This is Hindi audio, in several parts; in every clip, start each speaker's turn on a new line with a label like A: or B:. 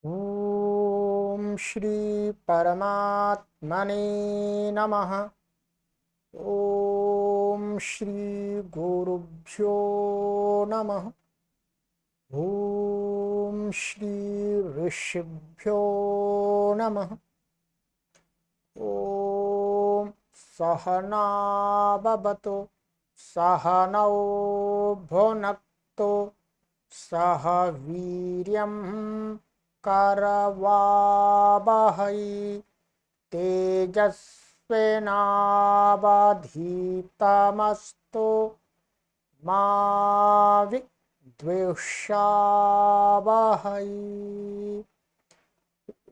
A: ओम श्री परमात्मने नमः। ओम श्री गुरुभ्यो नमः। ओम श्री ऋषिभ्यो नमः। ओम सहना भवतु सहनौ भुनक्तु सह वीर्यं करवावहै तेजस्विनावधीतमस्तु मा विद्विषावहै।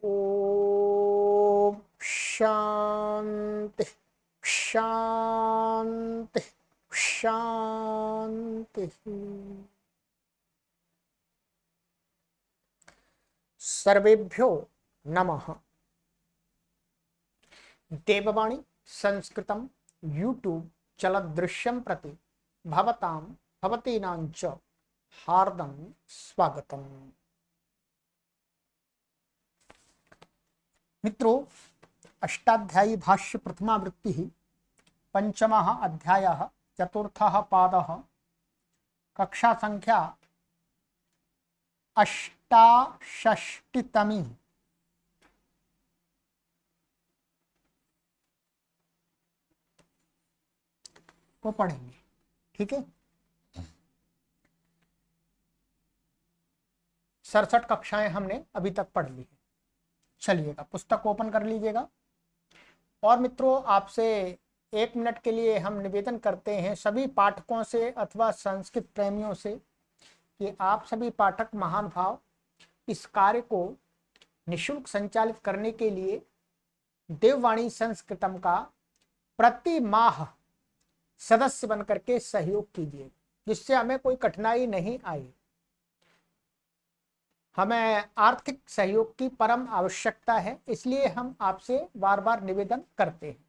A: ओम शांति शांति शांति। सर्वेभ्यो नमः। देववाणी संस्कृतं यूट्यूब चलदृश्यं प्रति भवतां भवतीनां च हार्दं स्वागतम्। मित्रों, अष्टाध्यायी भाष्य प्रथमावृत्ति पंचमः अध्यायः चतुर्थः पादः कक्षा संख्या अष्टाषष्टितमी को पढ़ेंगे। ठीक है, 67 कक्षाएं हमने अभी तक पढ़ ली है। चलिएगा, पुस्तक ओपन कर लीजिएगा। और मित्रों, आपसे 1 मिनट के लिए हम निवेदन करते हैं सभी पाठकों से अथवा संस्कृत प्रेमियों से कि आप सभी पाठक महानुभाव इस कार्य को निःशुल्क संचालित करने के लिए देववाणी संस्कृतम का प्रति माह सदस्य बनकर के सहयोग कीजिए, जिससे हमें कोई कठिनाई नहीं आए। हमें आर्थिक सहयोग की परम आवश्यकता है, इसलिए हम आपसे बार बार निवेदन करते हैं।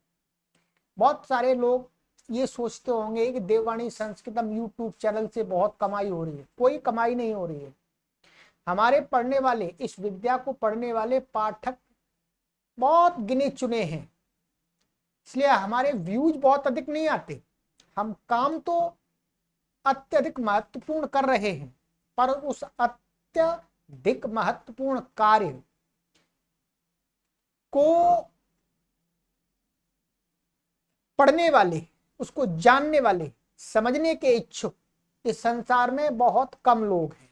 A: बहुत सारे लोग ये सोचते होंगे कि देववाणी संस्कृतम यूट्यूब चैनल से बहुत कमाई हो रही है। कोई कमाई नहीं हो रही है। हमारे पढ़ने वाले, इस विद्या को पढ़ने वाले पाठक बहुत गिने चुने हैं, इसलिए हमारे व्यूज बहुत अधिक नहीं आते। हम काम तो अत्यधिक महत्वपूर्ण कर रहे हैं, पर उस अत्यधिक महत्वपूर्ण कार्य को पढ़ने वाले, उसको जानने वाले, समझने के इच्छुक इस संसार में बहुत कम लोग हैं।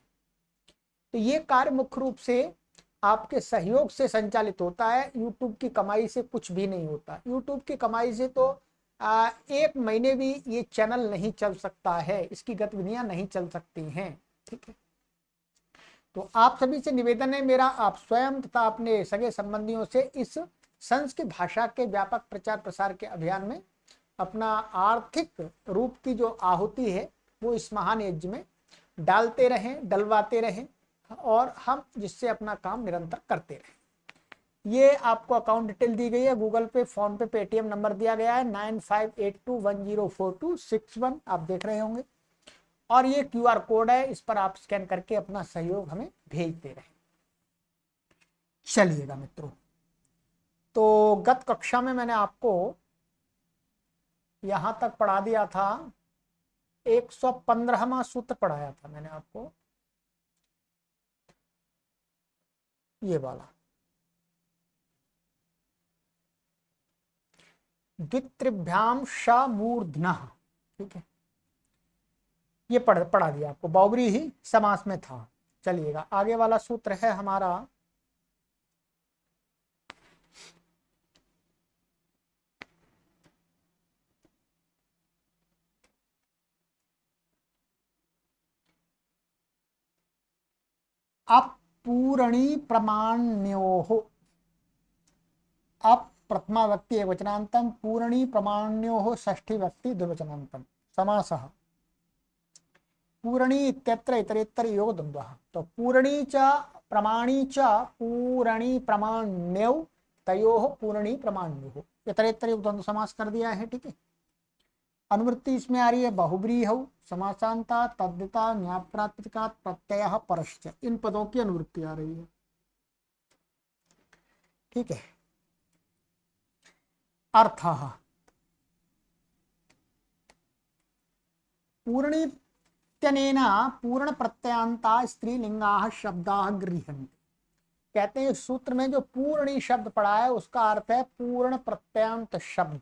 A: तो ये कार्य मुख्य रूप से आपके सहयोग से संचालित होता है। यूट्यूब की कमाई से कुछ भी नहीं होता। यूट्यूब की कमाई से तो 1 महीने भी ये चैनल नहीं चल सकता है, इसकी गतिविधियां नहीं चल सकती हैं। ठीक है, तो आप सभी से निवेदन है मेरा, आप स्वयं तथा अपने सगे संबंधियों से इस संस्कृत भाषा के व्यापक प्रचार प्रसार के अभियान में अपना आर्थिक रूप की जो आहुति है वो इस महान यज्ञ में डालते रहें, डलवाते रहें, और हम जिससे अपना काम निरंतर करते रहें। ये आपको अकाउंट डिटेल दी गई है, गूगल पे, फोन पे, पेटीएम नंबर दिया गया है 9582104261, आप देख रहे होंगे। और ये क्यूआर कोड है, इस पर आप स्कैन करके अपना सहयोग हमें भेजते रहें। चलिएगा मित्रों, तो गत कक्षा में मैंने आपको यहां तक पढ़ा दिया था, 115वां सूत्र पढ़ाया था मैंने आपको, ये वाला द्वित्रिभ्याम श मूर्धनः। ठीक है, ये पढ़ा दिया आपको, बहुब्री ही समास में था। चलिएगा, आगे वाला सूत्र है हमारा अपूरणी प्रमाण्योः। अप प्रथमा व्यक्ति एकवचनान्तम, पूरणी प्रमाण्योः षष्ठी व्यक्ति द्विवचनान्तम। समासः पूरणी इत्यत्र इतरेतर योग द्वंद्वः। तो पूरणी च प्रमाणी च पूरणी प्रमाण्यौ तयोः पूरणी प्रमाण्योः, इतरेतर योग द्वंद्व समास कर दिया है। ठीक है, अनुवृत्ति इसमें आ रही है बहुब्रीहौ, समासांता, तद्धिता, न्यायप्रातिपदिका, प्रत्यय, परश्च, इन पदों की अनुवृत्ति आ रही है। ठीक है। अर्थः पूर्णित्यनेन पूर्ण प्रत्ययांता स्त्रीलिंगाः शब्दाः गृह्यन्ते। कहते हैं सूत्र में जो पूर्णी शब्द पढ़ा है उसका अर्थ है पूर्ण प्रत्ययांत शब्द।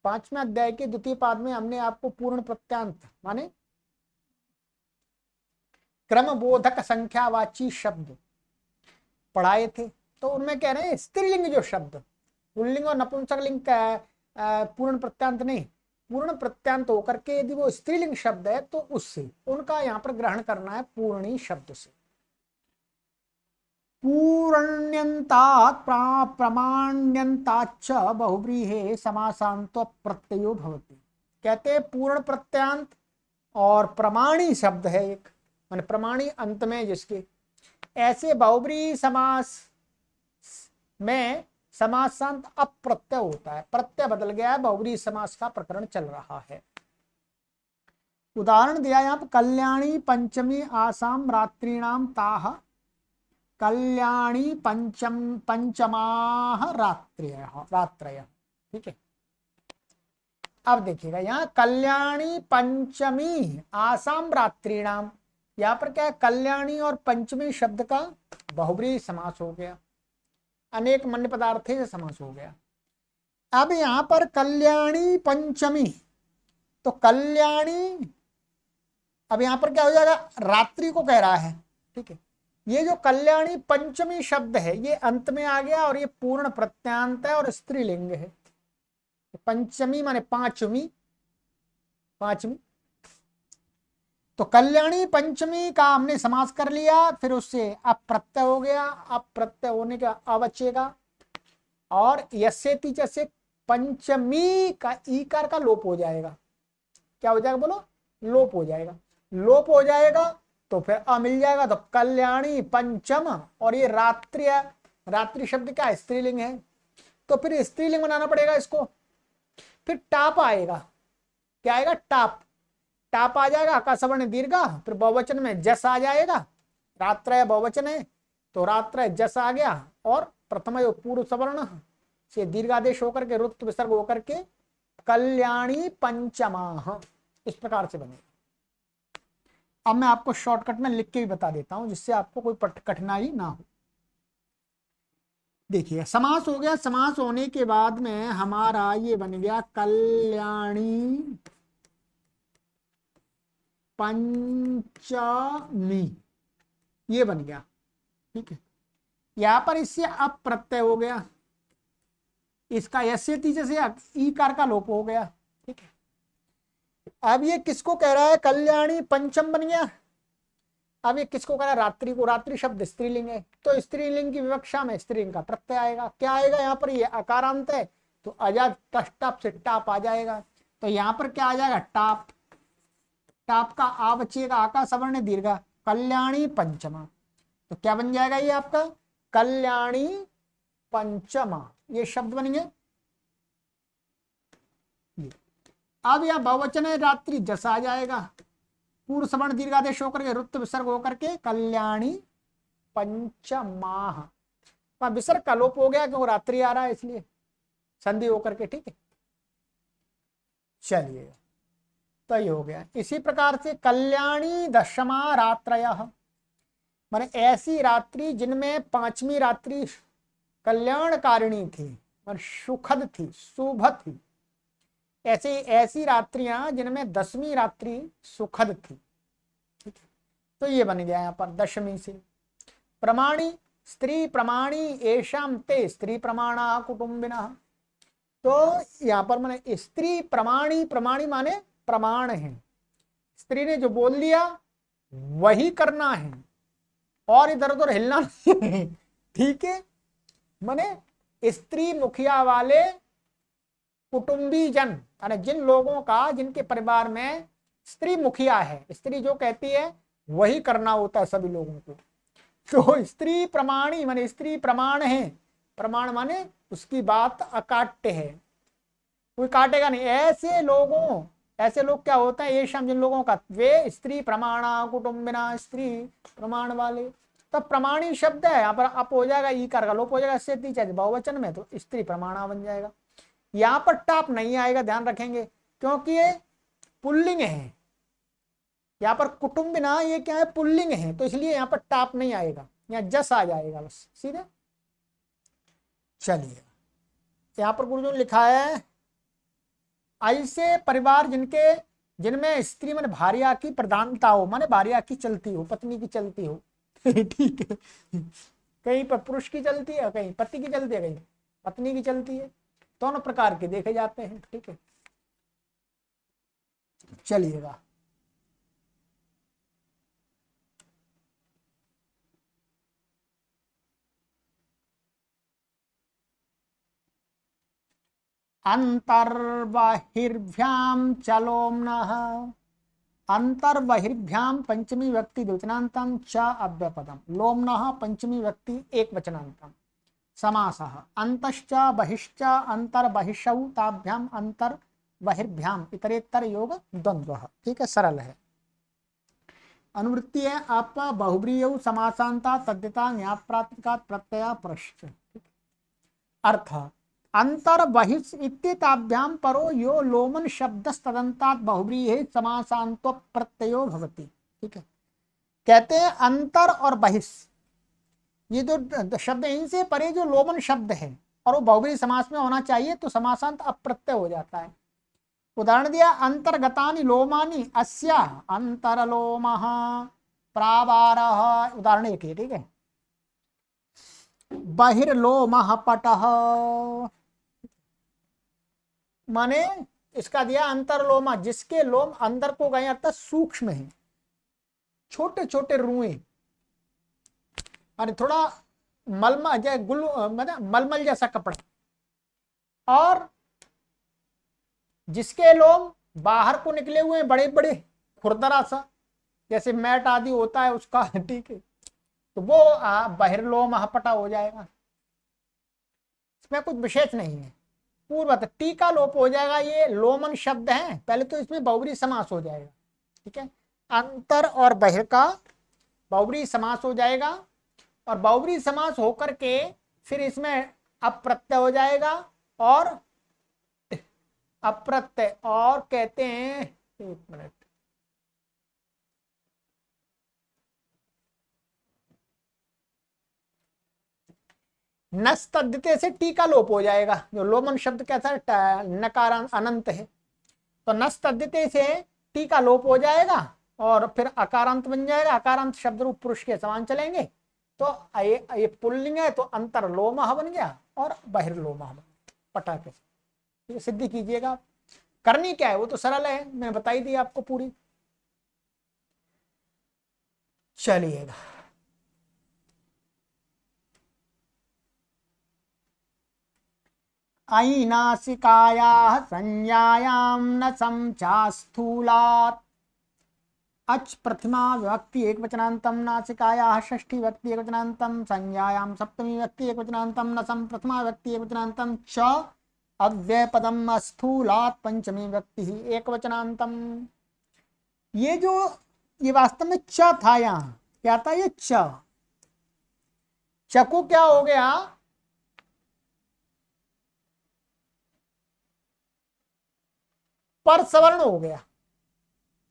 A: 5वें अध्याय के द्वितीय पाद में हमने आपको पूर्ण प्रत्ययांत माने क्रम बोधक संख्यावाची शब्द पढ़ाए थे। तो उनमें कह रहे हैं स्त्रीलिंग जो शब्द, पुल्लिंग और नपुंसकलिंग का पूर्ण प्रत्ययांत नहीं, पूर्ण प्रत्ययांत होकर के यदि वो स्त्रीलिंग शब्द है तो उससे उनका यहाँ पर ग्रहण करना है पूर्णी शब्द से। पूर्ण्यन्तात् प्रमाण्यन्ताच्च बहुव्रीहे समासान्त प्रत्ययो भवति। कहते हैं पूर्ण प्रत्ययांत और प्रमाणी शब्द है एक, माने प्रमाणी अंत में जिसके, ऐसे बहुव्रीहि समास में समासांत अप्रत्यय होता है, प्रत्यय बदल गया है, बहुव्रीहि समास का प्रकरण चल रहा है। उदाहरण दिया यहाँ पर कल्याणी पंचमी आसाम रात्रिणाम ताह कल्याणी पंचमाह रात्रय। ठीक है, अब देखिएगा यहाँ कल्याणी पंचमी आसाम रात्रिणाम, यहाँ पर क्या है, कल्याणी और पंचमी शब्द का बहुव्रीहि समास हो गया, अनेक मन्य पदार्थे से समास हो गया। अब यहाँ पर कल्याणी पंचमी, तो कल्याणी अब यहाँ पर क्या हो जाएगा, रात्रि को कह रहा है। ठीक है, ये जो कल्याणी पंचमी शब्द है ये अंत में आ गया और ये पूर्ण प्रत्यांत है और स्त्रीलिंग है। पंचमी माने पांचवी, पांचवी, तो कल्याणी पंचमी का हमने समास कर लिया, फिर उससे अप्रत्यय हो गया, अप्रत्यय होने का अवचेगा और यस्येति जैसे पंचमी का ईकार का लोप हो जाएगा। क्या हो जाएगा बोलो, लोप हो जाएगा। लोप हो जाएगा तो फिर अ मिल जाएगा, तो कल्याणी पंचम, और ये रात्रि, रात्रि शब्द क्या है, स्त्रीलिंग है, तो फिर स्त्रीलिंग बनाना पड़ेगा इसको। फिर टाप आएगा, क्या आएगा, टाप, टाप आ जाएगा, का सवर्ण दीर्घा, फिर बहुवचन में जस आ जाएगा, रात्रय बहुवचन है तो रात्रय जस आ गया, और प्रथम पूर्व सवर्ण से दीर्घादेश होकर के रुक्त विसर्ग होकर के कल्याणी पंचमाह, इस प्रकार से बनेगा। अब मैं आपको शॉर्टकट में लिख के भी बता देता हूं जिससे आपको कोई कठिनाई ना हो। देखिए समास हो गया, समास होने के बाद में हमारा ये बन गया कल्याणी पंचमी, ये बन गया। ठीक है, यहां पर इससे अब प्रत्यय हो गया, इसका यस्य तीजे से ईकार का लोप हो गया। ठीक है, अब ये किसको कह रहा है, कल्याणी पंचम बन गया। अब ये किसको कह रहा है, रात्रि को। रात्रि शब्द स्त्रीलिंग है तो स्त्रीलिंग की विवक्षा में स्त्रीलिंग का प्रत्यय आएगा। क्या आएगा यहाँ पर, ये अकारांत है तो अजाद टप से टाप आ जाएगा, तो यहाँ पर क्या आ जाएगा, टाप, टाप का आ बचेगा, आका सवर्ण दीर्घा, कल्याणी पंचमा, तो क्या बन जाएगा ये आपका कल्याणी पंचमा, ये शब्द बनेंगे। अब यह बहुवचन है, रात्रि जस आ जाएगा, पूर्व सवर्ण दीर्घादेश होकर के रुक्त विसर्ग होकर के कल्याणी पंचमाह, विसर्ग का लोप हो गया क्योंकि रात्रि आ रहा है इसलिए संधि होकर के। ठीक है, चलिए तो ये हो गया। इसी प्रकार से कल्याणी दशमा रात्रयः, माने ऐसी रात्रि जिनमें पांचवी रात्रि कल्याणकारिणी थी और सुखद थी, शुभ थी, ऐसे ऐसी रात्रियां जिनमें दसवीं रात्रि सुखद थी। ठीक है, तो ये बन गया यहाँ पर दशमी से। प्रमाणी स्त्री प्रमाणी एषाम ते स्त्री प्रमाणा कुटुंबिना, तो यहाँ पर माने स्त्री प्रमाणी, प्रमाणी माने प्रमाण है, स्त्री ने जो बोल दिया वही करना है और इधर उधर हिलना नहीं। ठीक है, माने स्त्री मुखिया वाले कुटुंबी जन, यानी जिन लोगों का, जिनके परिवार में स्त्री मुखिया है, स्त्री जो कहती है वही करना होता है सभी लोगों को। तो स्त्री प्रमाणी माने स्त्री प्रमाण है, प्रमाण माने उसकी बात अकाट्य है, कोई काटेगा नहीं। ऐसे लोगों, ऐसे लोग क्या होता है, ये शाम जिन लोगों का, वे स्त्री प्रमाणा कुटुंबिना, स्त्री प्रमाण वाले। तब प्रमाणी शब्द है, यहाँ पर अप हो जाएगा, ई कार का लोप हो जाएगा, स्थिति चाहे बहुवचन में तो स्त्री प्रमाणा बन जाएगा। यहाँ पर टाप नहीं आएगा, ध्यान रखेंगे, क्योंकि ये पुल्लिंग है। यहाँ पर कुटुंबिना ये क्या है, पुल्लिंग है, तो इसलिए यहाँ पर टाप नहीं आएगा, यहाँ जस आ जाएगा बस सीधे। चलिए यहाँ पर गुरुजों ने लिखा है, ऐसे परिवार जिनमें स्त्री माने भार्या की प्रधानता हो, माने भार्या की चलती हो, पत्नी की चलती हो ठीक है, कहीं पर पुरुष की चलती है, कहीं पति की चलती है, कहीं पत्नी की चलती है, दोनों प्रकार के देखे जाते हैं। ठीक है, चलिएगा अंतर्बहिर्भ्याम चलोम्नः, अंतर्बहिर्भ्याम पंचमी व्यक्ति द्विवचनांतम च अव्यपदम, लोम्नः पंचमी व्यक्ति एक वचनांतम, समासः अंतश्च बहिश्च अंतर्बहिषौ ताभ्याम अंतर्बहिर्भ्याम इतरेतर योग द्वंद्वः। ठीक है, सरल है। अनुवृत्ति है आपका बहुब्रीयौ समासांता तद्यता न्याप्रातिका प्रत्यय प्रश्च। अर्थ अंतर बहिष इत्येताभ्याम परो यो लोमन शब्दस्तदन्तात् बहुब्रीहि समासान्तो प्रत्ययो भवति। ठीक है, कहते हैं अंतर और बहिष, ये जो शब्द इनसे परे जो लोमन शब्द है और वो बहुब्रीहि समास में होना चाहिए तो समासांत अप्रत्यय हो जाता है। उदाहरण दिया, अंतर्गतानि लोमानि अस्या अंतरलोमः प्रावारः, उदाहरण एक है। ठीक है, बहिर्लोमः पटः, माने इसका दिया अंतरलोमा, जिसके लोम अंदर को गए अर्थात सूक्ष्म है, छोटे छोटे रुएं, और थोड़ा मलमल जैसा कपड़ा, और जिसके लोम बाहर को निकले हुए हैं, बड़े बड़े खुरदरा सा, जैसे मैट आदि होता है उसका ठीक है, तो वो बहिर्लोम हपटा हो जाएगा, इसमें कुछ विशेष नहीं है। पूर्वत टी का लोप हो जाएगा, ये लोमन शब्द है, पहले तो इसमें बहुब्रीहि समास हो जाएगा। ठीक है, अंतर और बहिर का बहुब्रीहि समास हो जाएगा, और बहुब्रीहि समास होकर के फिर इसमें अप्रत्यय हो जाएगा, और अप्रत्यय और कहते हैं, एक मिनट, नस्तद्यते से टी का लोप हो जाएगा, जो लोमन शब्द कैसा है, नकार अनंत है, तो नस्तद्यते से टी का लोप हो जाएगा और फिर अकारांत बन जाएगा, अकारांत शब्द रूप पुरुष के समान चलेंगे, तो ये पुल्लिंग है तो अंतरलोमः बन गया और बहिर्लोमः बन गया, पटाखे से सिद्धि कीजिएगा। करनी क्या है वो तो सरल है, मैंने बताई दी आपको पूरी। चलिएगा ऐनासिकायाः संज्ञायां न समचास्थूलात्, अच प्रथमा विभक्ति एक वचनांतम, नासिकायाः षष्ठी व्यक्ति एक वचनांतम, संज्ञायां सप्तमी व्यक्ति एक वचनांतम, नसम प्रथमा व्यक्ति एक वचनांतम, च अव्ययपदम अस्थूलात् पंचमी व्यक्ति एक वचनांतम। ये वास्तव में च था, यहाँ क्या था, ये च को क्या हो गया, पर सवर्ण हो गया,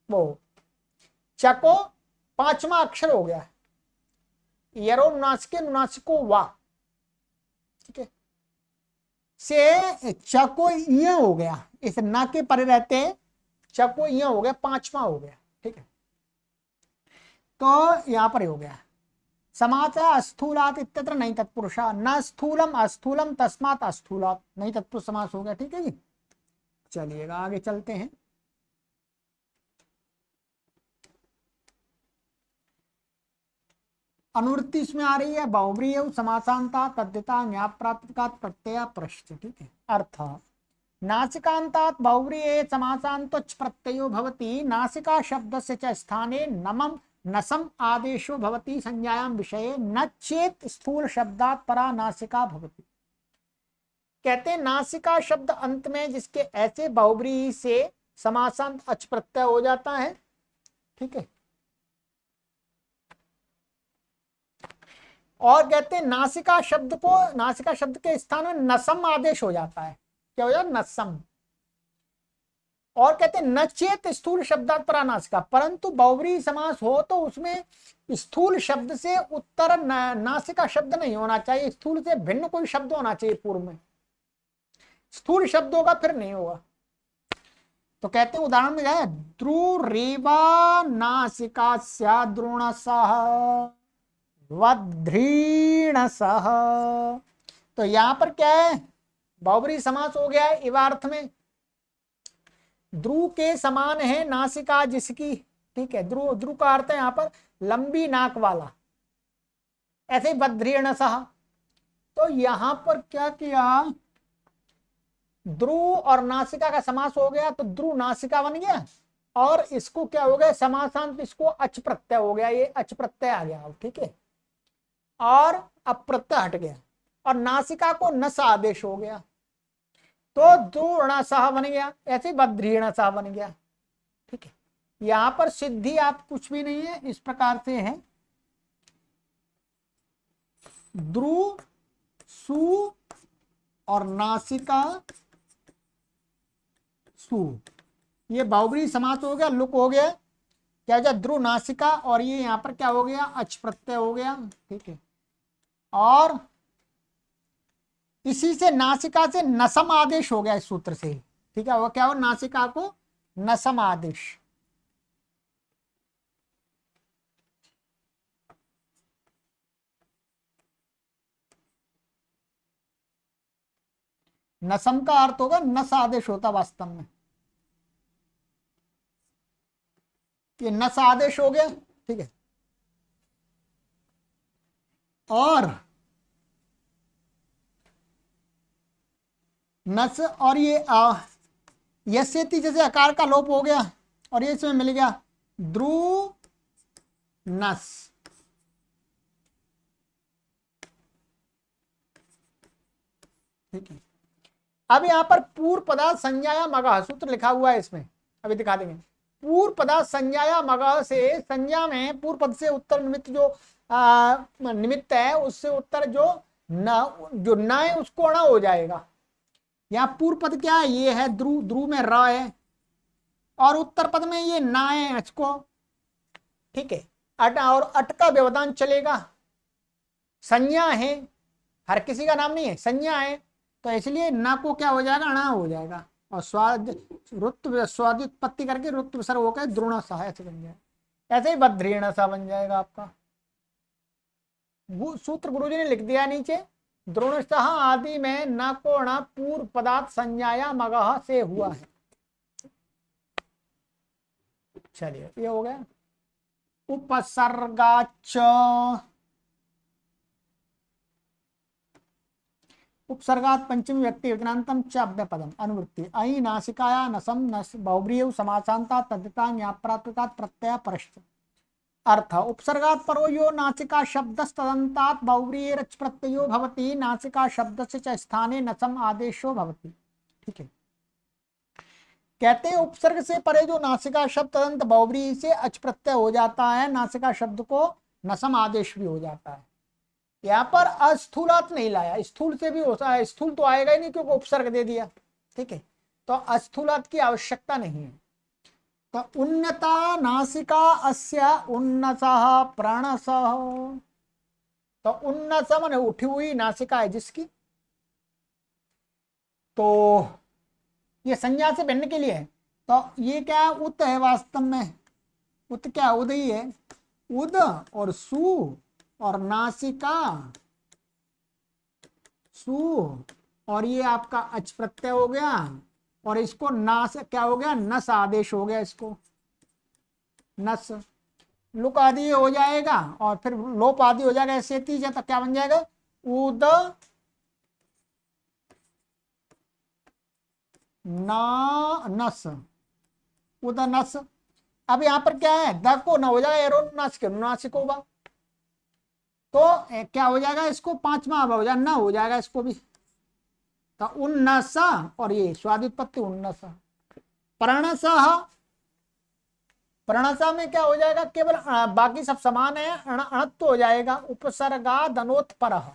A: वो च को पांचवा अक्षर हो गया, यरो नुनासिके नुनासिको वा। ठीक है, से च को य हो गया, इस ना के परे रहते च को य हो गया, पांचवा हो गया। ठीक है, तो यहां पर हो गया समास अस्थूलात इत्यत्र नहीं तत्पुरुषा, न स्थूलम अस्थूलम तस्मात् अस्थूलात, नहीं तत्पुरुष समास हो गया। ठीक है जी, चलिएगा आगे चलते हैं। अनुवृत्ति इसमें आ रही है बहुब्रीहि समासांता तद्यता न्याप्रातिकात् प्रत्यय प्रश्च। ठीक है, अर्थ नासिकांतात् बहुब्रीहि समासान्तोच् प्रत्ययो भवति, नासिका शब्दस्य च स्थाने नमम नसम आदेशो भवति, संज्ञायां विषये न चेत स्थूल शब्दात् परा नासिका भवति। कहते हैं नासिका शब्द अंत में जिसके ऐसे बहुब्रीहि से समासांत अच प्रत्यय हो जाता है। ठीक है, और कहते हैं नासिका शब्द को, नासिका शब्द के स्थान में नसम आदेश हो जाता है। क्या हो जाता है? नसम। और कहते हैं नचेत स्थूल शब्दात परा नासिका, परंतु बहुव्रीहि समास हो तो उसमें स्थूल शब्द से उत्तर नासिका शब्द नहीं होना चाहिए, स्थूल से भिन्न कोई शब्द होना चाहिए पूर्व में। स्थूल शब्द होगा फिर नहीं होगा। तो कहते हैं उदाहरण में है द्रुरेवा नासिका द्रोणसः वध्रीणसः। तो यहां पर क्या है? बहुव्रीहि समास हो गया है इवार्थ में। ध्रुव के समान है नासिका जिसकी, ठीक है। ध्रुव, ध्रुव का अर्थ है यहां पर लंबी नाक वाला। ऐसे ही वध्रीणसः। तो यहां पर क्या किया? ध्रुव और नासिका का समास हो गया, तो ध्रुव नासिका बन गया, और इसको क्या हो गया? समासांत इसको अच प्रत्यय हो गया, ये अच प्रत्यय आ गया, ठीक है। और अप्रत्यय हट गया, और नासिका को नस आदेश हो गया, तो द्रोणसः बन गया। ऐसे वध्रीणसः बन गया, ठीक है। यहां पर सिद्धि आप कुछ भी नहीं है, इस प्रकार से है ध्रुव सु और नासिका सु, ये बहुव्रीहि समास हो गया, लुक हो गया। क्या हो गया? ध्रुव नासिका, और ये यहां पर क्या हो गया? अच प्रत्यय हो गया, ठीक है। और इसी से नासिका से नसम आदेश हो गया इस सूत्र से, ठीक है। वो क्या हो? नासिका को नसम आदेश। नसम का अर्थ होगा नस आदेश होता वास्तव में, ये नस आदेश हो गया, ठीक है। और नस, और ये यस्यति जैसे आकार का लोप हो गया, और ये इसमें मिल गया ध्रुव नस, ठीक है। अब यहां पर पूर्व पदार्थ संज्ञाया मगः सूत्र लिखा हुआ है इसमें, अभी दिखा देंगे। पूर्व पदार्थ संज्ञाया मगः से, संज्ञा में पूर्व पद से उत्तर निमित्त जो निमित्त है, उससे उत्तर जो न है उसको अण हो जाएगा। यहाँ पूर्व पद क्या है? ये है ध्रुव, ध्रुव में र है, और उत्तर पद में ये ना है इसको, ठीक है। अट और अट का व्यवधान चलेगा। संज्ञा है, हर किसी का नाम नहीं है, संज्ञा है, तो इसलिए ना को क्या हो जाएगा? अणा हो जाएगा, और स्वाद रुत्व स्वादित्पत्ति करके रुत्व विसर्ग होकर द्रोणसः ऐसे बन जाएगा। ऐसे ही वध्रीणसः बन जाएगा आपका। सूत्र गुरुजी ने लिख दिया नीचे, द्रोणसः आदि में न को अणा पूर्व पदार्थ संज्ञाया मगः से हुआ है। चलिए ये हो गया। उपसर्गाच्च, उपसर्गात् पंचमी व्यक्ति विज्ञानतम च अव्यपदम अनुवृत्ति अयि नासिकाया नसम नस बहुव्रीहि समासांता तद्धिता ज्ञाप्रात्मकात् प्रत्यय परश्च। अर्थ उपसर्गात् परो यो नासिका शब्दस्तदन्तात् बहुव्रीहि रच प्रत्ययो भवति, नासिका शब्दस्य च स्थाने नसम आदेशो भवति, ठीक है। कहते हैं उपसर्ग से परे जो नासिका शब्द तदंत बहुव्रीहि से अच प्रत्यय हो जाता है, नासिका शब्द को नसम आदेश भी हो जाता है। यहाँ पर अस्थूलात नहीं लाया, स्थूल से भी होता है, स्थूल तो आएगा ही नहीं क्योंकि उपसर्ग दे दिया, ठीक है। तो अस्थूलात की आवश्यकता नहीं है। तो उन्नता नासिका अस्य उन्नसः प्रणसः, तो उन्नस माने उठी हुई नासिका है जिसकी, तो ये संज्ञा से भिन्न के लिए है। तो ये क्या है? उत है वास्तव में, उत क्या? उद ही है, उद और सु और नासिका सु, और ये आपका अच प्रत्यय हो गया, और इसको नास क्या हो गया? नस आदेश हो गया, इसको नस लुक आदि हो जाएगा, और फिर लोप आदि हो जाएगा, ऐसे तीज है, तो क्या बन जाएगा? उद ना नस, उद नस। अब यहाँ पर क्या है? द को न हो जाएगा एरो नासिक नासिक होगा, तो क्या हो जाएगा? इसको पांचवा हो जाएगा, न हो जाएगा इसको भी, तो उन्नस, और ये स्वादित्पत्ति उन्नस। प्रणसः प्रणसा में क्या हो जाएगा, केवल बाकी सब समान है, अणत्व हो जाएगा। उपसर्गा धनोत्परः,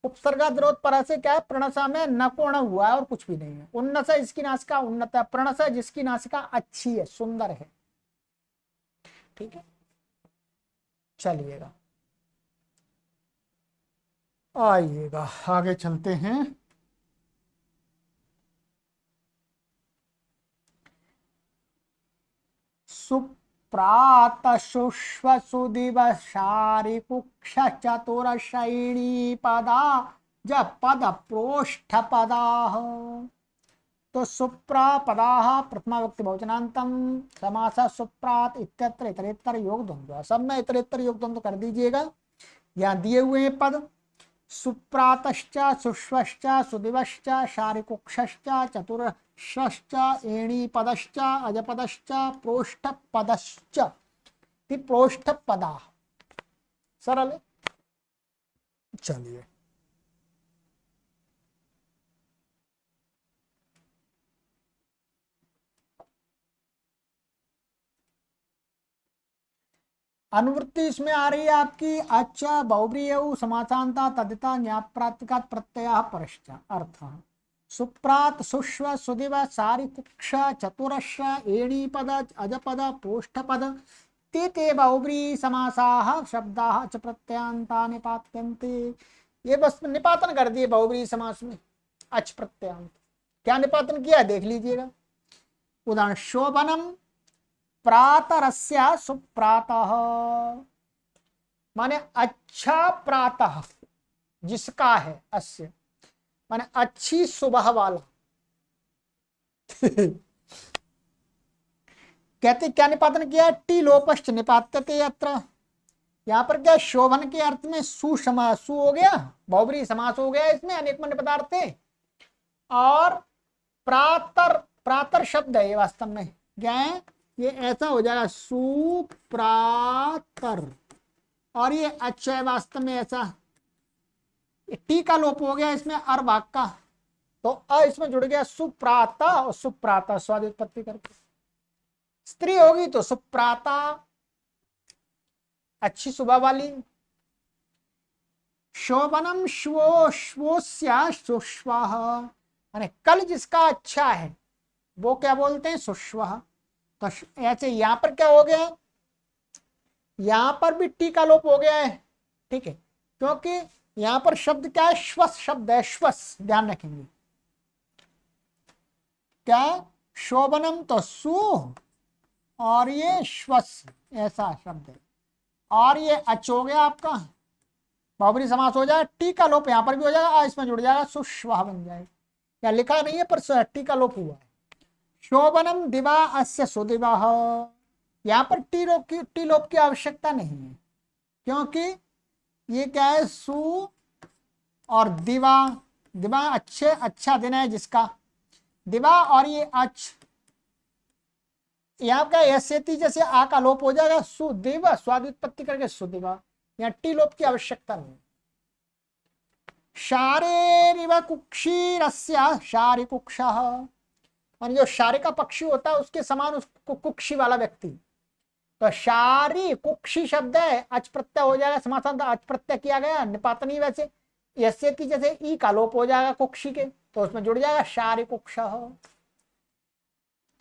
A: उपसर्गा धनोत्परः से क्या है, प्रणसा में न को ण हुआ है और कुछ भी नहीं है। उन्नस जिसकी नासिका उन्नत है, प्रणसा जिसकी नासिका अच्छी है, सुंदर है। ठीक है, चलिएगा आइएगा आगे चलते हैं। सुप्रात शुष्व सुदिवसारि कुक्ष चतुरशैणी पदा ज पद प्रोष्ठ पदा। तो सुप्रा पदा प्रथमा व्यक्ति बहुवचनांतम समास सुप्रात इत्यत्र इतरेतर योग द्वंद्व। सब में इतरेतर योग द्वंद्व कर दीजिएगा। यहाँ दिए हुए हैं पद सुप्रातश्च सुष्वश्च सुदिवश्च शारिकुक्षश्च चतुरश्च एणीपदश्च अजपदश्च प्रोष्ठपदश्च। प्रोष्ठपदा सरल है। चलिए अनुवृत्ति इसमें आ रही है आपकी अच्छा बहुब्रीय समासांता तदिता न्याप्रातिकात् प्रत्यय परश्च। अर्थ सुप्रात सुष्व सुदिव सारिकुक्ष चतुरश एणीपद अजपद प्रोष्ठपद ते ते बहुब्री समासाः शब्दाः च प्रत्ययान्ता निपात्यन्ते। ये बस निपातन कर दिए बहुब्री समास में अच प्रत्ययान्त। क्या निपातन किया देख लीजिएगा। उदाहरण शोभनम प्रातरस्य सुप्रातः, माने अच्छा प्रातः जिसका है, अस्य माने अच्छी सुबह वाला। कहते क्या निपातन किया है, टी लोपश्च निपात्यते यत्र। यहां पर क्या शोभन के अर्थ में सुसमास सु हो गया, बहुब्री समास हो गया इसमें, अनेक मन्य पदार्थ थे। और प्रातर, प्रातर शब्द है ये वास्तव में क्या है, ये ऐसा हो जाएगा सुप्रातर। और ये अच्छा है वास्तव में ऐसा, टी का लोप हो गया इसमें अर भाग का, तो अ इसमें जुड़ गया सुप्राता और सुप्राता स्वाद उत्पत्ति करके। स्त्री होगी तो सुप्राता अच्छी सुबह वाली। शोभनम श्वो श्वोस्य सुष्वः, माने कल जिसका अच्छा है वो क्या बोलते हैं, सुष्वः। तो ऐसे यहां पर क्या हो गया, यहां पर भी टी का लोप हो गया है। ठीक है, क्योंकि यहां पर शब्द क्या है, श्वस शब्द है, श्वस ध्यान रखेंगे। क्या शोभनम तो सु और ये श्वस ऐसा शब्द है। और ये अच हो गया आपका, बहुब्री समास हो जाए, टी का लोप यहां पर भी हो जाएगा, इसमें जुड़ जाएगा सुष्वः बन जाएगा। या लिखा नहीं है पर टी का लोप हुआ है। शोभनम दिवा अस्य सुदिवः, यहाँ पर टी लोप की आवश्यकता नहीं है, क्योंकि ये क्या है सु और दिवा, दिवा अच्छे अच्छा दिन है जिसका, दिवा और ये अच, यहाँ का ऐसे जैसे आ का लोप हो जाएगा, सुदिव स्वाद उत्पत्ति करके सुदिवा, यहाँ टी लोप की आवश्यकता नहीं। शारेरिव कुक्षीरस्य शारिकुक्षः, और जो शारी का पक्षी होता है उसके समान उसको कुक्षी वाला व्यक्ति। तो शारी कुक्षी शब्द है, अच प्रत्यय हो जाएगा, समासांत अच प्रत्यय किया गया, निपातनी वैसे ऐसे की जैसे ई का लोप हो जाएगा कुक्षी के, तो उसमें जुड़ जाएगा शारी कुक्षः।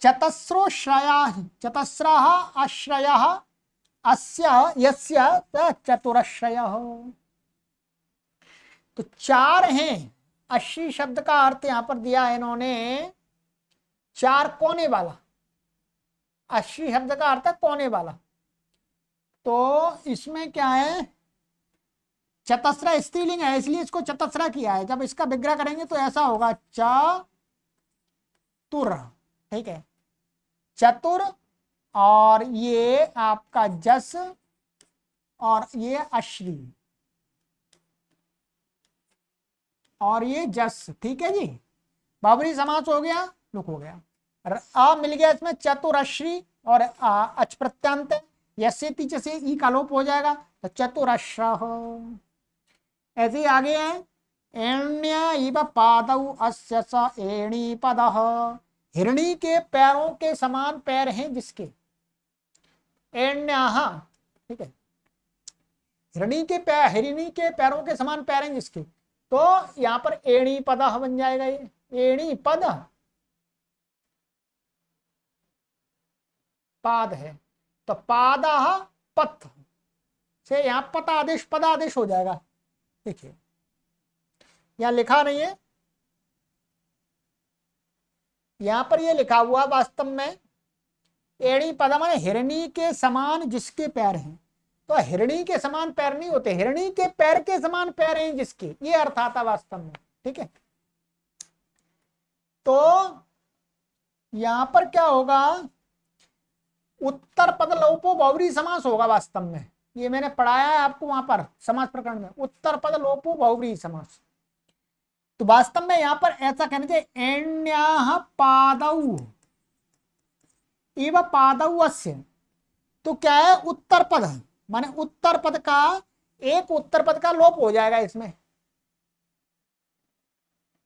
A: चतस्रो श्रया चतस्रः आश्रयः अस्य यस्य चतुरश्रयः। तो चार हैं, अश्री शब्द का अर्थ यहां पर दिया है इन्होंने चार कोने वाला। अश्री शब्द का अर्थ है कोने वाला। तो इसमें क्या है, चतस्रा स्त्रीलिंग है इसलिए इसको चतस्रा किया है। जब इसका विग्रह करेंगे तो ऐसा होगा चतुर। ठीक है, चतुर और ये आपका जस और ये अश्री और ये जस। ठीक है जी, बाबरी समास हो गया, लुक हो गया, आ मिल गया इसमें चतुरश्री और अच प्रत्यांत यसे पीछे से ई का लोप हो जाएगा तो चतुरश्र। ऐसे ही आगे है एण्य इव पादौ अस्य स एणी पदः, हिरणी के पैरों के समान पैर हैं जिसके, एण्याह, ठीक है, हिरणी के पैरों के समान पैर हैं जिसके, तो यहां पर एणी पद बन जाएगा, ये एणी पद पाद है, तो पादः पथ से यहां पद आदेश हो जाएगा। देखिए यहां लिखा नहीं है, यहां पर ये लिखा हुआ वास्तव में एड़ी पद माने हिरणी के समान जिसके पैर हैं, तो हिरणी के समान पैर नहीं होते, हिरणी के पैर के समान पैर हैं जिसके, ये अर्थ आता वास्तव में। ठीक है, तो यहां पर क्या होगा, उत्तर पद लोपो बहुव्रीहि समास होगा वास्तव में, ये मैंने पढ़ाया है आपको वहां पर समास प्रकरण में, उत्तर पद लोपो बहुव्रीहि समास। तो वास्तव में यहां पर ऐसा कहना चाहिए एण्याह पादौ इव पादौ अस्य, तो क्या है, उत्तर पद माने उत्तर पद का, एक उत्तर पद का लोप हो जाएगा इसमें।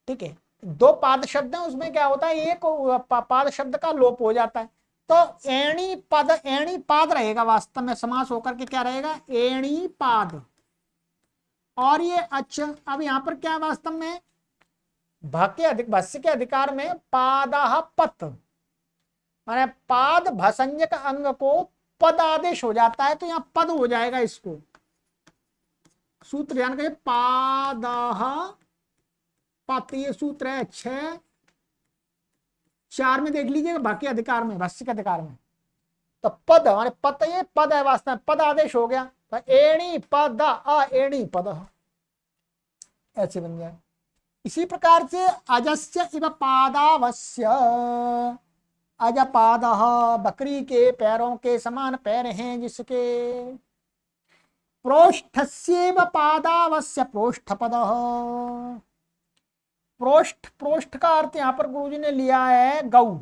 A: ठीक है, दो पाद शब्द है, उसमें क्या होता है, एक पाद शब्द का लोप हो जाता है, तो एणी पाद रहेगा वास्तव में, समास होकर के क्या रहेगा, एणी पाद। और ये अच्छा, अब यहां पर क्या है वास्तव में, भाष्य के अधिकार में पादः पत माने पाद भसंजक अंग को पद आदेश हो जाता है, तो यहां पद हो जाएगा, इसको सूत्र ध्यान करिए, पादः पत, ये सूत्र है 6-4 में देख लीजिएगा, बाकी अधिकार में, भाष्य के अधिकार में, तो पद हमारे पद, ये पद है वास्तव में, पद आदेश हो गया, तो एणी पद एणी पद ऐसे बन जाए। इसी प्रकार से अजस्य इव पादावस्य, अजपादः बकरी के पैरों के समान पैर हैं जिसके, प्रोष्ठस्यैव पादावस्य प्रोष्ठपदः, प्रोष्ठ का अर्थ यहां पर गुरुजी ने लिया है गौ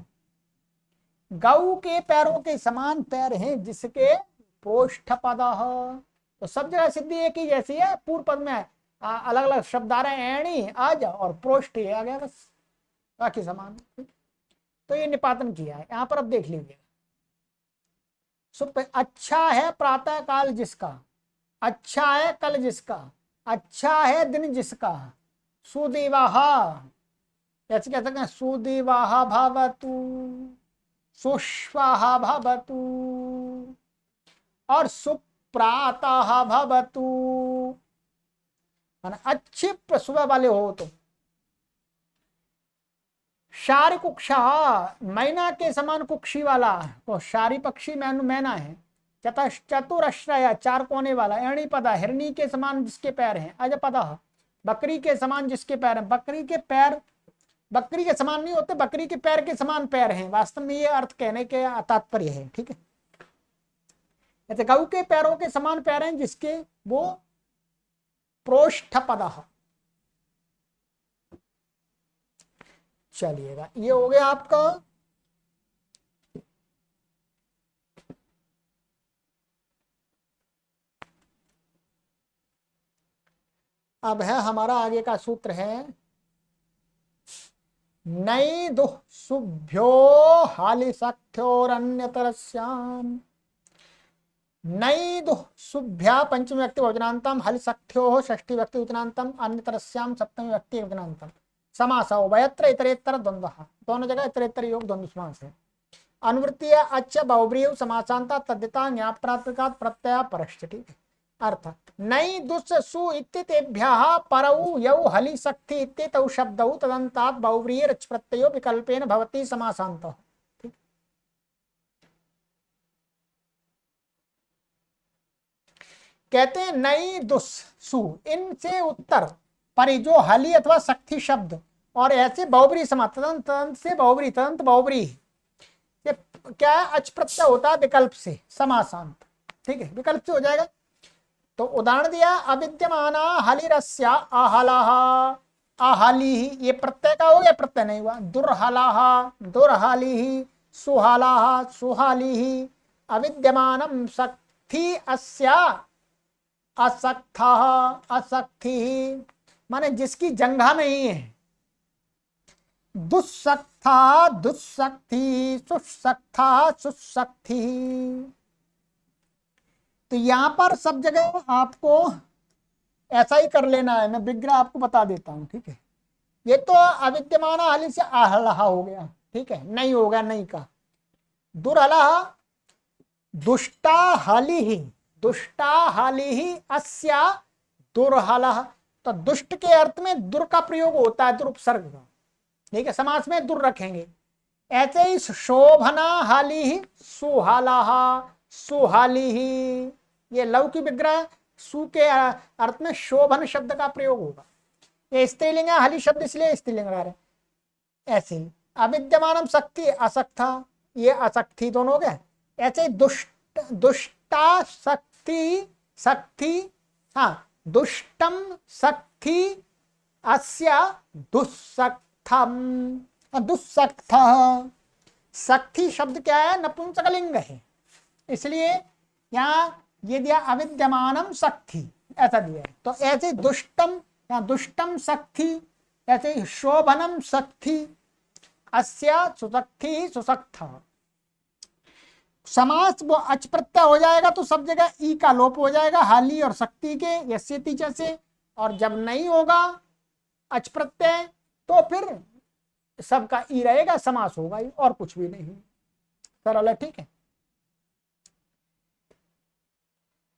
A: के पैरों के समान पैर हैं जिसके, प्रोष्ठपदः। तो सब जगह सिद्धि एक ही जैसी है, पूर्व पद में अलग अलग शब्द आ रहे हैं, एणी आज और प्रोष्ठ ये आ गया, बस बाकी समान। तो ये निपातन किया है यहां पर, अब देख लीजिए, अच्छा है प्रातः काल जिसका, अच्छा है कल जिसका, अच्छा है दिन जिसका, सुदिवाह, ऐसे कह सकते हैं, सुदिवाह भवतु, सुष्वाह भवतु और सुप्रातः भवतु, अच्छे सुबह वाले हो। तो शारी कुक्षा, मैना के समान कुक्षी वाला, तो शारी पक्षी मैना है, चतुरश्रय, 4 कोने वाला, एणी पदा हिरणी के समान जिसके पैर हैं, अजपदः बकरी के समान जिसके पैर हैं, बकरी के पैर बकरी के समान नहीं होते, बकरी के पैर के समान पैर हैं, वास्तव में ये अर्थ कहने के तात्पर्य है। ठीक है, ऐसे गऊ के पैरों के समान पैर हैं जिसके, वो प्रोष्ठपदः। चलिएगा, ये हो गया आपका अब है हमारा आगे का सूत्र है, नई दुह सुभ्यो हालिसख्योरन्यतरस्याम, नई दुह सुभ्या पंचमी व्यक्ति वचनांतम, हलिसख्यो षष्ठी व्यक्ति वचनांतम, अन्यतरस्याम सप्तमी व्यक्ति वचनांतम, समास उभयत्र इतरेतर द्वंद्व, दोनों जगह इतरेतर योग द्वंद्व समास है। अनुवृत्तीय अच्छ बहुब्रीहि समासांता तद्धिता ज्ञापनात्मकात् प्रत्यय परश्च। ठीक है, अर्थ नई दुस् सु इत्येतेभ्यः परौ यौ हलि शक्ति इत्येतौ शब्दौ तदन्तात् बहुव्रीहि रच् प्रत्ययो विकल्पेन भवति समासान्तः। ठीक, कहते हैं नई दुस् सु, इनसे उत्तर परि जो हलि अथवा शक्ति शब्द और ऐसे बहुब्रीहि समास, तदंत से बहुब्रीहि, तदंत बहुब्रीहि, ये क्या है, अच प्रत्यय होता है विकल्प से, समासांत। ठीक है, विकल्प से हो जाएगा। तो उदाहरण दिया, अविद्यमाना हलिरस्या आहलाह आहलिहि, ये प्रत्यय का हो गया, प्रत्यय नहीं हुआ, दुर्हलाह दुर्हालिहि, सुहालाह सुहालिहि, अविद्यमानम शक्ति अस्या असक्थः असक्तिहि, माने जिसकी जंघा नहीं है, दुस्सक्था दुस्सक्ति सुशक्था सुशक्ति, तो यहां पर सब जगह आपको ऐसा ही कर लेना है। मैं विग्रह आपको बता देता हूं, ठीक है। ये तो अविद्यमान हालि से आहलहा हो गया, ठीक है, नहीं हो गया नहीं का। दुरहलहा दुष्टा हालि ही, दुष्टा हालि ही अस्या दुर्हलः। तो दुष्ट के अर्थ में दुर का प्रयोग होता है, दुर उपसर्ग का, ठीक है, समास में दुर रखेंगे। ऐसे ही शोभना हाली ही सुहालाहा सुहाली ही, ये लव की विग्रह सु के अर्थ में शोभन शब्द का प्रयोग होगा। ये स्त्रीलिंग है, हाली शब्द इसलिए स्त्रीलिंग रह रहे। ऐसे ही अविद्यमानम शक्ति असक्था, ये असक्ति दोनों हो गए। ऐसे दुष्ट दुष्टा शक्ति शक्ति, हाँ दुष्टम शक्ति अस्या दुस्सक्थम दुस्सक्थ। शक्ति शब्द क्या है, नपुंसकलिंग है, इसलिए यहाँ ये दिया अविद्यमानम शक्ति ऐसा दिया है। तो ऐसे दुष्टम, यहाँ दुष्टम शक्ति, ऐसे ही शोभनम शक्ति अस्या सुशक्ति सुशक्त। समास वो अच प्रत्यय हो जाएगा तो सब जगह ई का लोप हो जाएगा, हाली और शक्ति के यस्य टीचर से। और जब नहीं होगा अच प्रत्यय तो फिर सबका ई रहेगा, समास होगा ही, और कुछ भी नहीं। सरल है, ठीक है।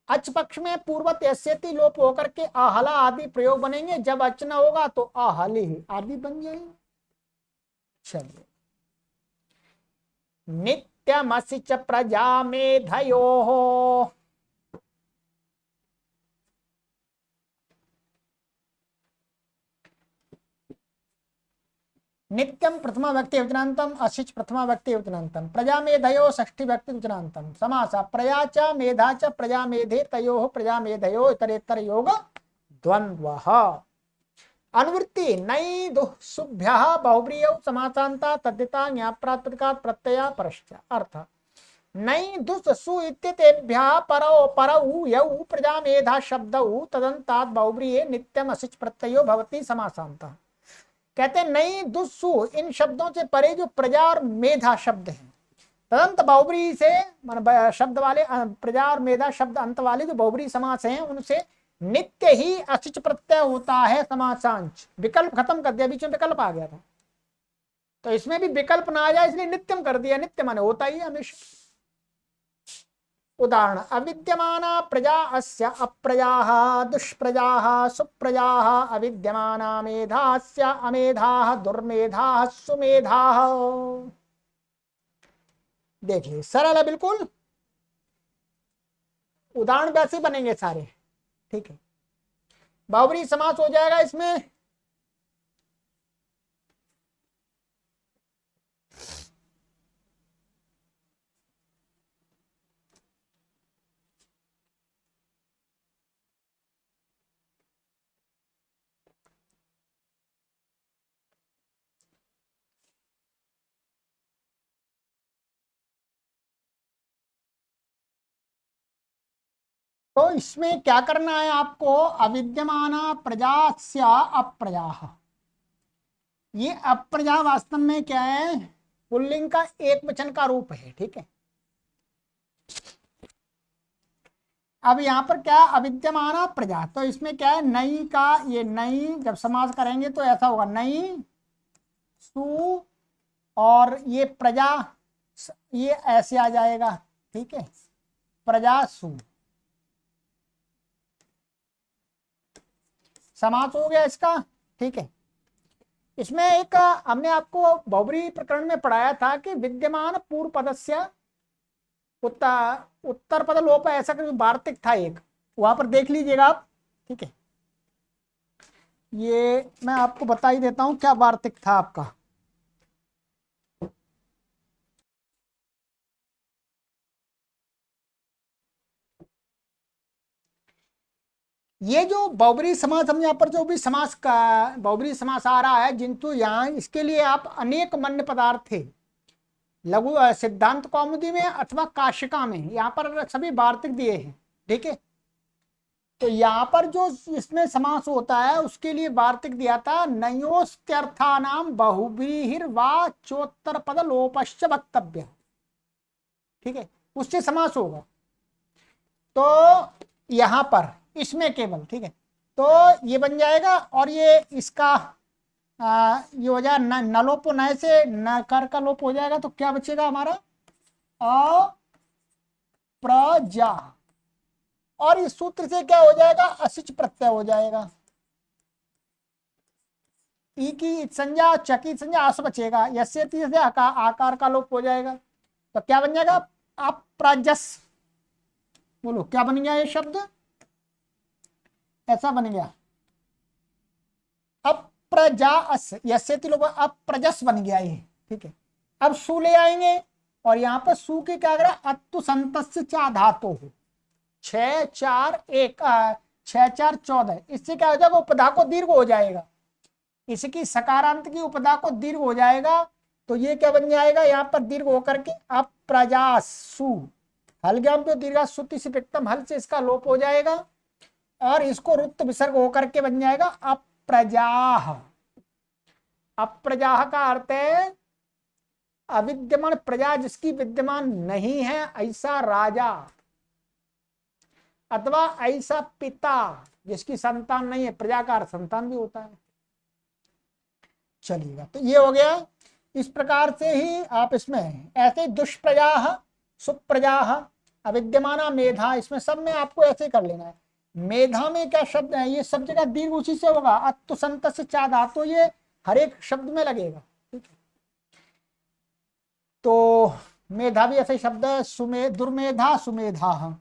A: अच पक्ष में पूर्वत यस्यति लोप होकर के आहला आदि प्रयोग बनेंगे। जब अच न होगा तो आहली ही आदि बन जाएंगे। चलिए, नित्यमसि च प्रजा मेधयोः, नित्यम प्रथमा व्यक्ति वचनांतम, अशिच प्रथमा व्यक्ति वचनांतम, प्रजा मेधयो षष्ठी व्यक्ति वचनांतम। समास प्रजा च मेधा च प्रजा मेधे तयोः प्रजा मेधयो इतरेतर योग द्वंद्वः। अनुवृत्ति नई दुःसुभ्यः बहुब्रीयौ समासान्ता तद्धिता ज्ञाप्रातिपदिकात् प्रत्यया परश्च। अर्थ नई दुस् सु इत्यतेभ्यः परौ परौ यौ प्रजा मेधा शब्दौ तदन्तात् बहुब्रीये नित्यम अशिच प्रत्ययो भवति समासान्तः। कहते हैं नई दुस्सु, इन शब्दों से परे जो प्रजा और मेधा शब्द हैं, तदंत बहुब्री से शब्द वाले प्रजा और मेधा शब्द अंत वाले जो बहुब्री समास हैं उनसे नित्य ही अशिच प्रत्यय होता है समासांच। विकल्प खत्म कर दिया, बीच में विकल्प आ गया था, तो इसमें भी विकल्प ना आ जाए इसलिए नित्यम कर दिया। नित्य माने होता ही हमेशा। उदाहरण अविद्यमाना प्रजा अस्य अप्रजाः दुष्प्रजाः सुप्रजाः अविद्यमाना मेधास्य अमेधाः दुर्मेधाः सुमेधाः। देखिए सरल है बिल्कुल, उदाहरण वैसे बनेंगे सारे, ठीक है। बहुब्री समास हो जाएगा इसमें। तो इसमें क्या करना है आपको, अविद्यमाना प्रजास्य अप्रजाः। ये अप्रजा वास्तव में क्या है, पुल्लिंग का एक वचन का रूप है, ठीक है। अब यहाँ पर क्या है, अविद्यमाना प्रजा, तो इसमें क्या है नई का, ये नई जब समास करेंगे तो ऐसा होगा नई सु, और ये प्रजा ये ऐसे आ जाएगा, ठीक है, प्रजा सु समास हो गया इसका, ठीक है। इसमें एक हमने आपको बहुब्री प्रकरण में पढ़ाया था कि विद्यमान पूर्व पदस्य उत्तर पद लोप, ऐसा कोई वार्तिक था एक, वहां पर देख लीजिएगा आप, ठीक है। ये मैं आपको बता ही देता हूं क्या वार्तिक था आपका। ये जो बहुब्री समास, हम यहाँ पर जो भी समास का बहुब्री समास आ रहा है, जिंतु यहाँ इसके लिए आप अनेक मन्य पदार्थ थे लघु सिद्धांत कौमुदी में अथवा काशिका में, यहाँ पर सभी वार्तिक दिए हैं, ठीक है। तो यहाँ पर जो इसमें समास होता है उसके लिए वार्तिक दिया था नयोस्त्यर्थानाम बहुब्रीहिर्वा चोत्तर पद लोपश्च वक्तव्य, ठीक है, उससे समास होगा। तो यहां पर इसमें केवल, ठीक है, तो ये बन जाएगा और ये इसका ये हो जाए नलोपो नय से नकार का लोप हो जाएगा, तो क्या बचेगा हमारा अप्रजा, और इस सूत्र से क्या हो जाएगा असिच प्रत्यय हो जाएगा। ई की संज्ञा चकी संज्ञा आस बचेगा, यस्य से आकार का लोप हो जाएगा, तो क्या बन जाएगा अप्रजस। बोलो क्या बन गया ये शब्द, ऐसा बन गया अप्रजास, यस्य लोग अप्रजस बन गया ये, ठीक है। अब सु ले आएंगे और यहाँ पर सु की क्या करें अत्तु संतस्य चा धातु हो, 6 4 1 6 4 14, इससे क्या हो जाएगा उपधा को दीर्घ हो जाएगा, इसकी सकारांत की उपधा को दीर्घ हो जाएगा, तो ये क्या बन जाएगा यहाँ पर दीर्घ होकर के अप्रजासु, हलग्याम पे दीर्घा सुति से व्यक्तम हल से इसका लोप हो जाएगा और इसको रुक्त विसर्ग होकर के बन जाएगा अप्रजाह। अप्रजाह का अर्थ है अविद्यमान प्रजा, जिसकी विद्यमान नहीं है ऐसा राजा, अथवा ऐसा पिता जिसकी संतान नहीं है, प्रजा का अर्थ संतान भी होता है। चलिएगा, तो ये हो गया। इस प्रकार से ही आप इसमें ऐसे दुष्प्रजा सुप्रजा अविद्यमाना मेधा, इसमें सब में आपको ऐसे कर लेना है। मेधा में क्या शब्द है, ये सब जगह दीर्घ उसी से होगा, अत्तु संत से चा धातु, ये हर एक शब्द में लगेगा, ठीक है। तो मेधा भी ऐसे शब्द है, दुर्मेधा सुमेधा,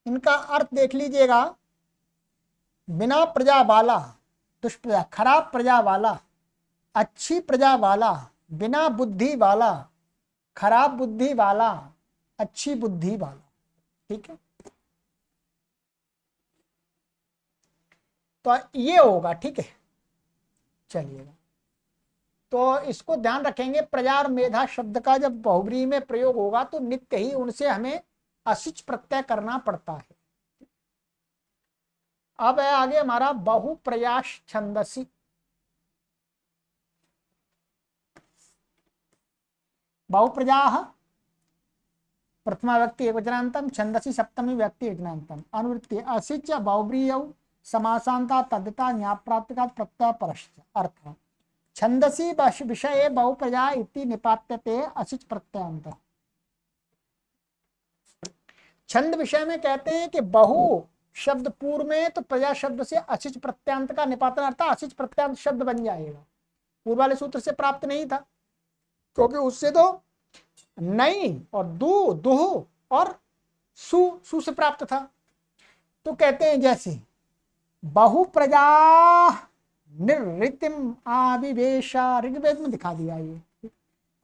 A: इनका अर्थ देख लीजिएगा, बिना प्रजा वाला, दुष्प्रजा, खराब प्रजा वाला, अच्छी प्रजा वाला, बिना बुद्धि वाला, खराब बुद्धि वाला, अच्छी बुद्धि वाला, ठीक है। तो ये होगा, ठीक है। चलिएगा, तो इसको ध्यान रखेंगे, प्रजा और मेधा शब्द का जब बहुब्रीहि में प्रयोग होगा तो नित्य ही उनसे हमें असिच प्रत्यय करना पड़ता है। अब है आगे हमारा बहुप्रयास छंदसी। बहुप्रजा प्रथमा व्यक्ति एकवचनांतम, छंदसी सप्तमी व्यक्ति एकवचनांतम, अनुवृत्ति असिच बहुब्रीहि समासांता तद्यता न्याप्राप्तिका प्रत्यय परश्च, अर्थ छंदसी विषये बहुप्रजा इति निपात्यते असिच प्रत्ययांत। छंद विषय में कहते हैं कि बहु शब्द पूर्व में तो प्रजा शब्द से असिच प्रत्यांत का निपातन अर्थात असिच प्रत्यांत शब्द बन जाएगा। पूर्व वाले सूत्र से प्राप्त नहीं था, क्योंकि उससे तो नहीं और दु दुह और सु से प्राप्त था। तो कहते हैं जैसे बहु प्रजा निर्ऋतिम आविवेशा, ऋग्वेद में दिखा दिया ये,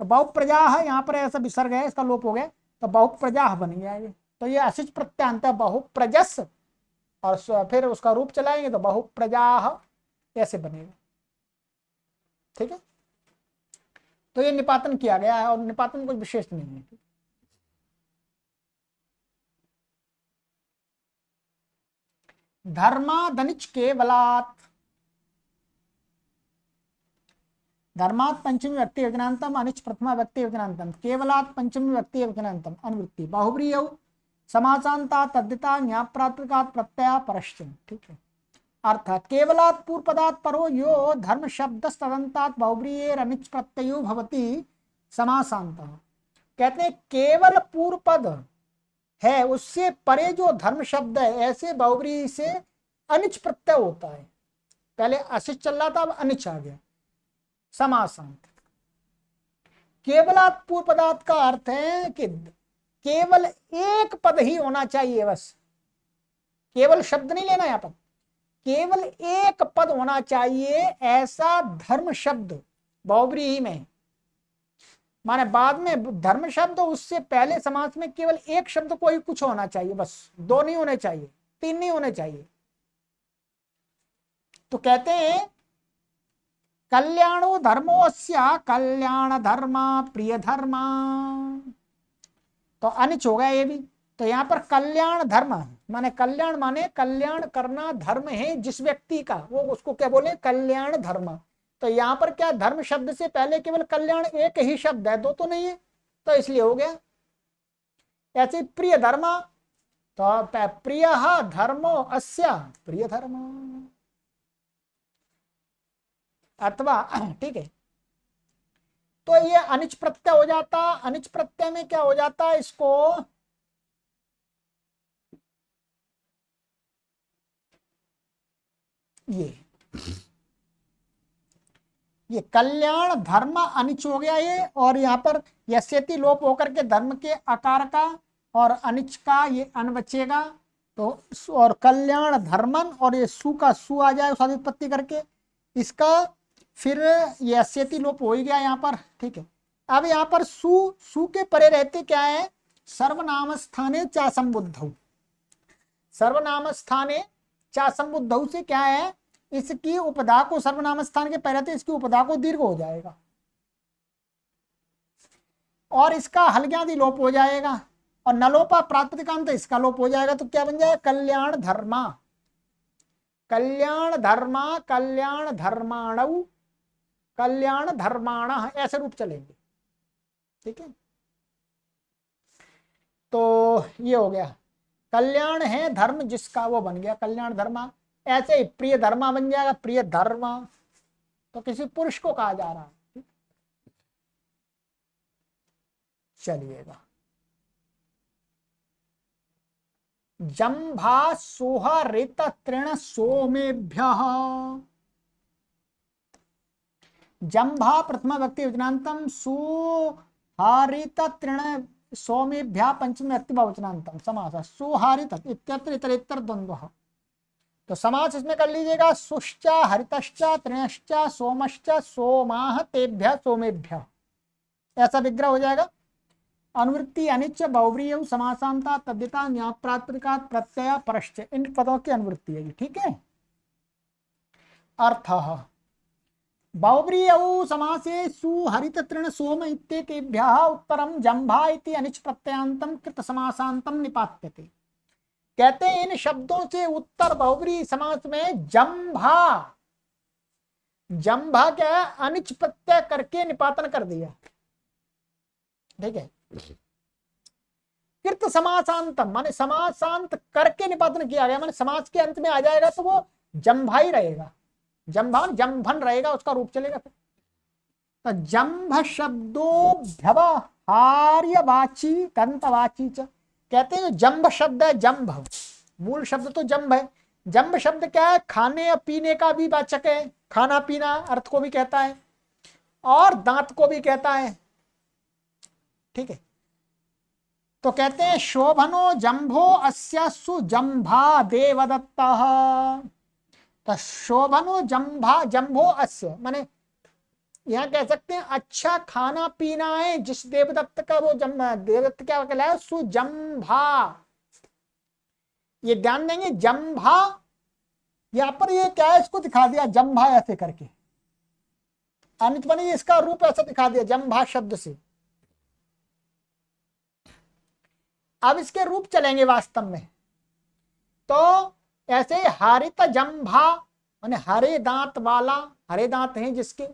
A: तो बहु प्रजा है, यहाँ पर ऐसा विसर्ग है, इसका लोप हो गया, तो बहु प्रजा बन गया ये। तो ये असिच प्रत्यांत है, बहु प्रजस, और फिर उसका रूप चलाएंगे तो बहु प्रजा ऐसे बनेगा, ठीक है। तो ये निपातन किया गया है और निपातन कोई विशेष नहीं है। धर्मादनिच केवलात्, धर्मात् पंचमी व्यक्ति वचनांतम, अनिच प्रथमा व्यक्ति वचनांतम, केवलात् पंचमी व्यक्ति वचनांतम, अनुवृत्ति बहुब्रीहि समासांता तद्यता न्याप्रात्मकात् प्रत्यय परश्च, ठीक है। अर्थ केवलात् पूर्व पदात् परो यो धर्म शब्द तदंतात् बहुब्रीहि अनिच प्रत्ययो भवति समासांतः। कहते हैं केवल पूर्व पद है, उससे परे जो धर्म शब्द है, ऐसे बहुब्रीहि से अनिच प्रत्यय होता है। पहले असिच चल रहा था, अब अनिच आ गया, समासांत। केवलात् पूर्व पदार्थ का अर्थ है कि केवल एक पद ही होना चाहिए, बस केवल शब्द नहीं लेना, यहाँ पर केवल एक पद होना चाहिए, ऐसा धर्म शब्द बहुब्रीहि में, माने बाद में धर्म शब्द, उससे पहले समास में केवल एक शब्द कोई कुछ होना चाहिए, बस दो नहीं होने चाहिए, तीन नहीं होने चाहिए। तो कहते हैं कल्याणो धर्मोस्य कल्याण धर्मा प्रिय धर्मा, तो अनिच हो गया ये भी। तो यहाँ पर कल्याण धर्म माने कल्याण, माने कल्याण करना धर्म है जिस व्यक्ति का, वो उसको क्या बोले कल्याण धर्म। तो यहाँ पर क्या धर्म शब्द से पहले केवल कल्याण एक ही शब्द है, दो तो नहीं है, तो इसलिए हो गया। ऐसे प्रिय धर्मा तो प्रिय धर्मो अस्य प्रिय धर्म अथवा, ठीक है। तो ये अनिच प्रत्यय हो जाता, अनिच प्रत्यय में क्या हो जाता है इसको, ये कल्याण धर्म अनिच हो गया ये, और यहाँ पर यस्यति लोप होकर के धर्म के आकार का और अनिच का ये अन बचेगा, तो और कल्याण धर्मन, और ये सु का सु आ जाए उत्पत्ति करके, इसका फिर यस्यति लोप हो ही गया यहाँ पर, ठीक है। अब यहाँ पर सु सु के परे रहते क्या है, सर्वनाम स्थाने चा संबुद्धौ, सर्वनाम स्थाने चा संबुद्धौ से क्या है, इसकी उपधा को सर्वनाम स्थान के पहले तो इसकी उपधा को दीर्घ हो जाएगा और इसका हल्ग्यादि लोप हो जाएगा, और नलोपा प्रातिपदिकांत इसका लोप हो जाएगा, तो क्या बन जाएगा, कल्याण धर्मा, कल्याण धर्मा, कल्याण धर्माणौ, कल्याण धर्माण, ऐसे रूप चलेंगे, ठीक है। तो ये हो गया, कल्याण है धर्म जिसका, वो बन गया कल्याण धर्मा। ऐसे ही प्रिय धर्मा बन जाएगा, प्रिय धर्मा, तो किसी पुरुष को कहा जा रहा है। चलिएगा, जंभा सोह रित तृण सोमेभ्यः, जंभा प्रथमा व्यक्ति वचनांतम, सुहारित तृण सोमेभ्यः पंचमी व्यक्ति बहुवचनांतम समास, सुहारित इत्यत्र इतरेतर द्वंद्वः, तो समास इसमें कर लीजिएगा, सुश्चा हरितश्चा तृणश्चा सोमश्चा सोमाह तेभ्य सोमेभ्य, ऐसा विग्रह हो जाएगा। अनुवृत्ति अनिच बहुव्रीहि समासांता तद्यता न्याय प्रातिपदिका प्रत्यय परश्च, इन पदों की अनुवृत्ति है, ठीक है। अर्थः बहुव्रीहि समासे सुहरित तृण सोम इत्येतेभ्यः उत्तरम जंभा इति अनिच प्रत्ययांतम कृत समासांतम निपात्यते, कहते हैं इन शब्दों से उत्तर बहुव्रीहि समास में जंभा, जंभा क्या है, अनिच प्रत्यय करके निपातन कर दिया, ठीक है। कृत समासांतम माने समासांत करके निपातन किया गया, माने समास के अंत में आ जाएगा तो वो जंभा ही रहेगा, जंभा जंभन रहेगा, उसका रूप चलेगा। तो जंभ शब्दो व्यवहार्यवाची दंतवाची च, कहते हैं जंभ शब्द है, जंभ मूल शब्द तो जंभ है, जंभ शब्द क्या है, खाने या पीने का भी वाचक है, खाना पीना अर्थ को भी कहता है और दांत को भी कहता है, ठीक है। तो कहते हैं शोभनो जंभो अस्या सुजंभा देवदत्तः, तो शोभनो जंभा जंभो अस्य माने यहां कह सकते हैं अच्छा खाना पीना है जिस देवदत्त का, वो देवदत्त क्या कहलाया, सुजंभा, ये ध्यान देंगे जंभा, यहां पर ये क्या है, इसको दिखा दिया जंभा ऐसे करके, अनित बनी इसका रूप ऐसा दिखा दिया जंभा शब्द से। अब इसके रूप चलेंगे वास्तव में, तो ऐसे हारित जंभा माने हरे दांत वाला, हरे दांत हैं जिसके,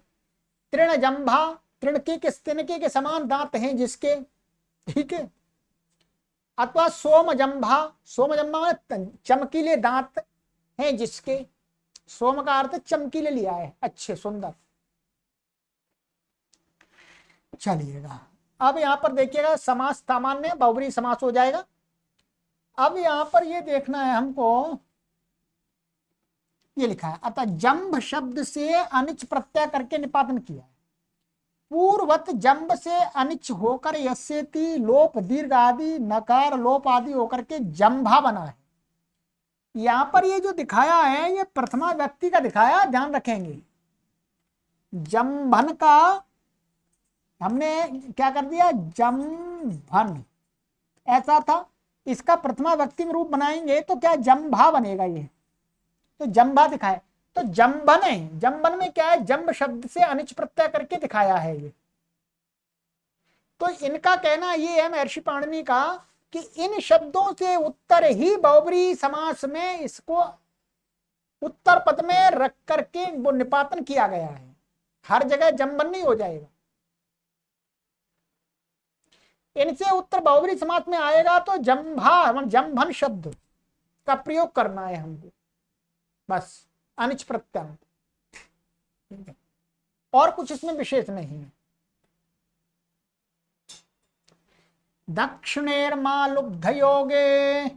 A: तृण जंभा तृणके के तिनके के समान दांत हैं जिसके, ठीक है। अथवा सोम जंभा, सोम जंभा चमकीले दांत हैं जिसके, सोम का अर्थ चमकीले लिया है, अच्छे सुंदर। चलिएगा, अब यहां पर देखिएगा समास सामान्य बहुव्रीहि समास हो जाएगा। अब यहां पर ये देखना है हमको, ये लिखा है अतः जंभ शब्द से अनिच प्रत्यय करके निपातन किया है, पूर्वत जंभ से अनिच होकर यस्यति लोप दीर्घ आदि नकार लोप आदि होकर के जंभा बना है। यहां पर ये जो दिखाया है ये प्रथमा व्यक्ति का दिखाया, ध्यान रखेंगे, जंभन का हमने क्या कर दिया, जंभन ऐसा था, इसका प्रथमा व्यक्ति में रूप बनाएंगे तो क्या जंभा बनेगा, ये तो जंभा दिखाए, तो जंभन है, जंभन में क्या है, जंभ शब्द से अनिच प्रत्यय करके दिखाया है ये। तो इनका कहना ये है महर्षि पाणिनि का कि इन शब्दों से उत्तर ही बहुव्रीहि समास में इसको उत्तर पद में रख करके वो निपातन किया गया है, हर जगह जंभन नहीं हो जाएगा। इनसे उत्तर बहुब्री समास में आएगा तो जंभा जंभन शब्द का प्रयोग करना है हमको, बस अनिच प्रत्यंत, और कुछ इसमें विशेष नहीं है। दक्षिणेर्मा लुब्ध योगे,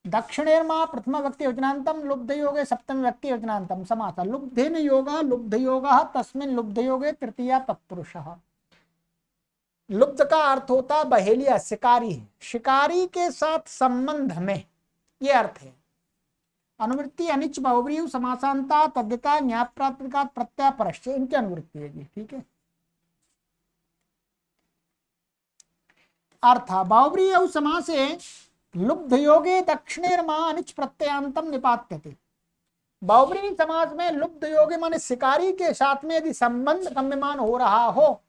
A: दक्षिणेर्मा प्रथम व्यक्ति वचनांतम, लुब्ध योगे सप्तम व्यक्ति वचनांतम समास। लुब्धेन योगा लुब्ध योगा तस्मिन् लुब्ध योगे तृतीया तत्पुरुषः। लुब्ध का अर्थ होता बहेलिया, शिकारी, शिकारी के साथ संबंध में, ये अर्थ है। अनुवृत्ति अनिच बहुब्रीयु समासांता तद्यता न्यायप्रातिका प्रत्यापरश्च, इनकी अनुवृत्ति है जी, ठीक है। अर्थ बहुब्रीयु समासे लुब्ध योगे दक्षिणेर्मा अनिच प्रत्ययांतम निपात्यते। बहुब्री समास में लुब्ध योगे माने शिकारी के साथ में यदि संबंध गम्यमान हो रहा हो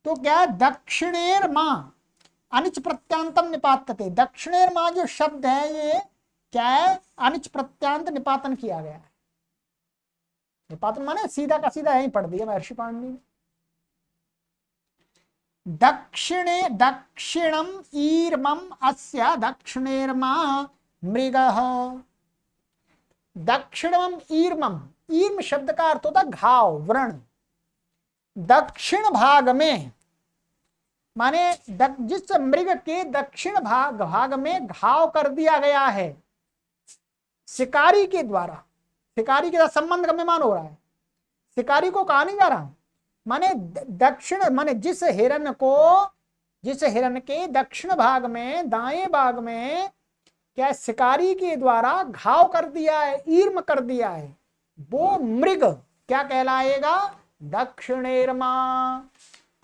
A: तो क्या दक्षिणेर मां अनिच प्रत्यांतम निपात्यते। दक्षिणेर मां जो शब्द है ये क्या है, अनिच प्रत्यांत निपातन किया गया है। निपातन माने सीधा का सीधा यही पढ़ दिया महर्षि पाणिनि ने। दक्षिणे दक्षिणम ईर्मम अस्य दक्षिणेर्मा मृगः। दक्षिणम ईर्मम, ईर्म शब्द का अर्थ होता घाव, व्रण। दक्षिण भाग में माने जिस मृग के दक्षिण भाग में घाव कर दिया गया है शिकारी के द्वारा, शिकारी के साथ संबंध गम्यमान हो रहा है, शिकारी को कहा नहीं जा रहा, माने दक्षिण माने जिस हिरण के दक्षिण भाग में, दाएं भाग में क्या शिकारी के द्वारा घाव कर दिया है, ईर्म कर दिया है, वो मृग क्या कहलाएगा, दक्षिणेर्मा।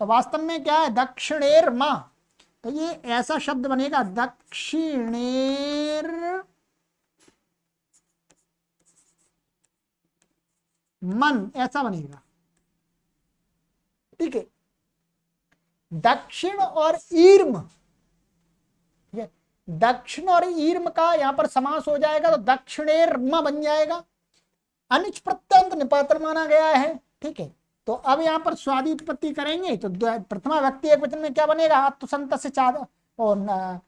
A: तो वास्तव में क्या है, दक्षिणेर्मा। तो ये ऐसा शब्द बनेगा दक्षिणेर मन, ऐसा बनेगा, ठीक है। दक्षिण और ईर्म, दक्षिण और ईर्म का यहां पर समास हो जाएगा तो दक्षिणेर्म बन जाएगा। अनिच प्रत्यंत निपातन माना गया है, ठीक है। तो अब यहां पर स्वादि उत्पत्ति करेंगे तो प्रथमा व्यक्ति एक वचन में क्या बनेगा, आत्मसंत से चाद और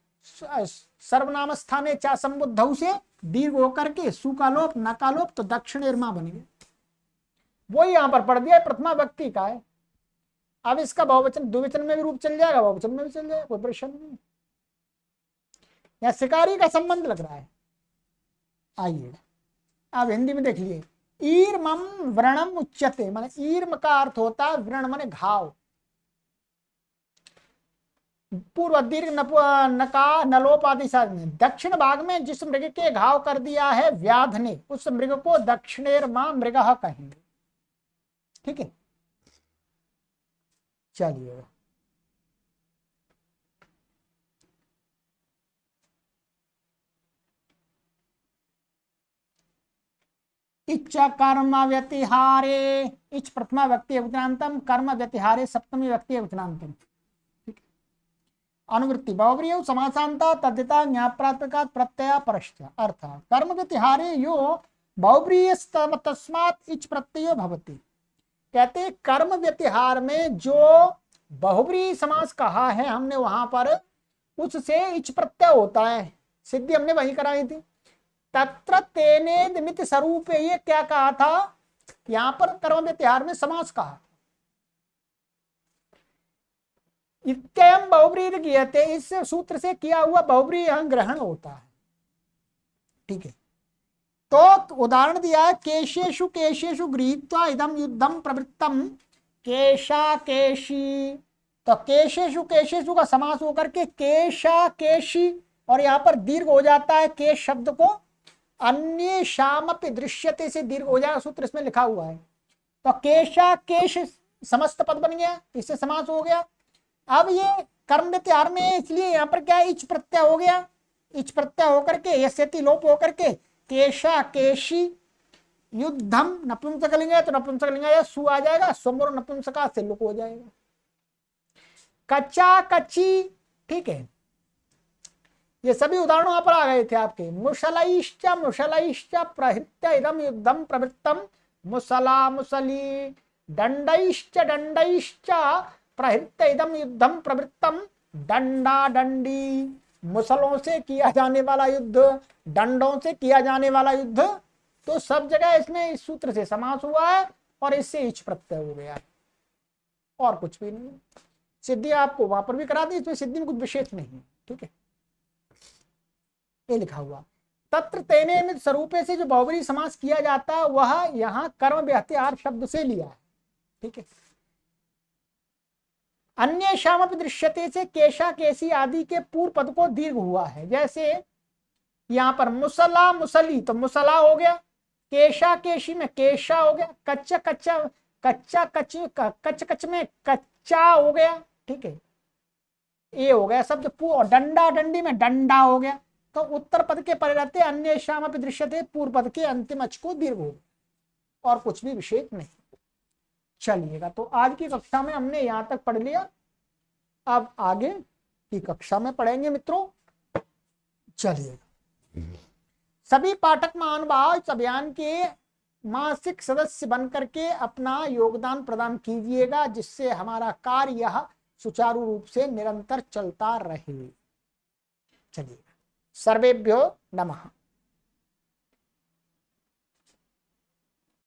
A: सर्वनाम स्थाने चा संबुद्धौ से दीर्घ होकर के सु का लोप न का लोप, तो दक्षिणेर्मा बनेगा। वही यहां पर पढ़ दिया, प्रथमा व्यक्ति का है। अब इसका बहुवचन द्विवचन में भी रूप चल जाएगा, बहुवचन में भी चल जाएगा, कोई परेशानी नहीं। यहाँ शिकारी का संबंध लग रहा है। आइए अब हिंदी में देख लिए। ईर्मम व्रणम उच्यते, माने ईर्म का अर्थ होता है व्रण माने घाव। पूर्व दीर्घ नका नलोप आदि साधन। दक्षिण भाग में जिस मृग के घाव कर दिया है व्याध ने, उस मृग को दक्षिणेर्मा मृगः कहेंगे, ठीक है। चलिए इच्चा कर्म व्यतिहारे, इच प्रथमा व्यक्ति वचनांतम, कर्म व्यतिहारे सप्तमी व्यक्ति वचनांतम, ठीक है। अनुवृत्ति बहुब्रीयौ समासांता तद्यता ज्ञाप्रात्मकात् प्रत्यय परश्च। अर्थ कर्म व्यतिहारे यो बहुब्रीय तस्मात् इच प्रत्ययो भवति। कहते कर्म व्यतिहार में जो बहुब्रीय समास कहा है हमने वहां पर, उससे इच प्रत्यय होता है। सिद्धि हमने वही कराई थी। तत्र तेने निमित्त स्वरूप, ये क्या कहा था, यहां पर कर्म व्यतिहार में समास कहा। इत्ययम बहुब्रीय क्रियते, इस सूत्र से किया हुआ बहुब्रीय यहां ग्रहण होता है, ठीक है। तो उदाहरण दिया है, केशेषु केशेषु गृहीत्वा इदम युद्धम प्रवृत्तम केशा केशी। तो केशेषु केशेषु का समास होकर के केशा केशी, और यहां पर दीर्घ हो जाता है केश शब्द को, अन्य शामपि दृश्यते से दीर्घ हो जाएगा, सूत्र इसमें लिखा हुआ है। तो केशा केश समस्त पद बन गया, इससे समास हो गया। अब ये कर्म व्यतिहार में, इसलिए यहाँ पर क्या इच प्रत्यय हो गया, इच प्रत्यय होकर के यस्यति लोप होकर के केशा केशी युद्धम नपुंसकलिंग है तो नपुंसकलिंग या सु आ जाएगा, स्वमोर नपुंसका से लुक हो जाएगा। कच्चा कच्ची, ठीक है। ये सभी उदाहरण वहां पर आ गए थे आपके। मुसलैश्च मुसलैश्च प्रहृत्य इदम युद्धम प्रवृत्तम, मुसला मुसली दंडैश्च दंडैश्च प्रहृत इदम युद्धम प्रवृत्तम, डंडा डंडी, मुसलों से किया जाने वाला युद्ध, डंडों से किया जाने वाला युद्ध। तो सब जगह इसमें इस सूत्र से समास हुआ है और इससे इच प्रत्यय हो गया, और कुछ भी नहीं। सिद्धि आपको वहां पर भी करा दी, इसमें सिद्धि में कुछ विशेष नहीं है। ठीक है, ये लिखा हुआ तत्र तेने स्वरूपे से जो बहुब्रीहि समास किया जाता है वह यहाँ कर्म व्यहत्यार शब्द से लिया है। ठीक है, अन्य शामप दृश्यते से केशा केसी आदि के पूर्व पद को दीर्घ हुआ है। जैसे यहाँ पर मुसला मुसली तो मुसला हो गया, केशा केशी में केशा हो गया, कच्चा कच्चा कच्चा कच्ची कच्च कच्च में कच्चा हो गया। ठीक है, ये हो गया शब्द। डंडा डंडी में डंडा हो गया। तो उत्तर पद के परे रहते अन्य शाम दृश्यते, पूर्व पद के अंतिम अच को दीर्घ हो, और कुछ भी विशेष नहीं। चलिएगा, तो आज की कक्षा में हमने यहां तक पढ़ लिया, अब आगे की कक्षा में पढ़ेंगे मित्रों। चलिएगा, सभी पाठक महानुभाव इस अभियान के मासिक सदस्य बनकर के अपना योगदान प्रदान कीजिएगा, जिससे हमारा कार्य यह सुचारू रूप से निरंतर चलता रहे। चलिए, सर्वेभ्यो नमः।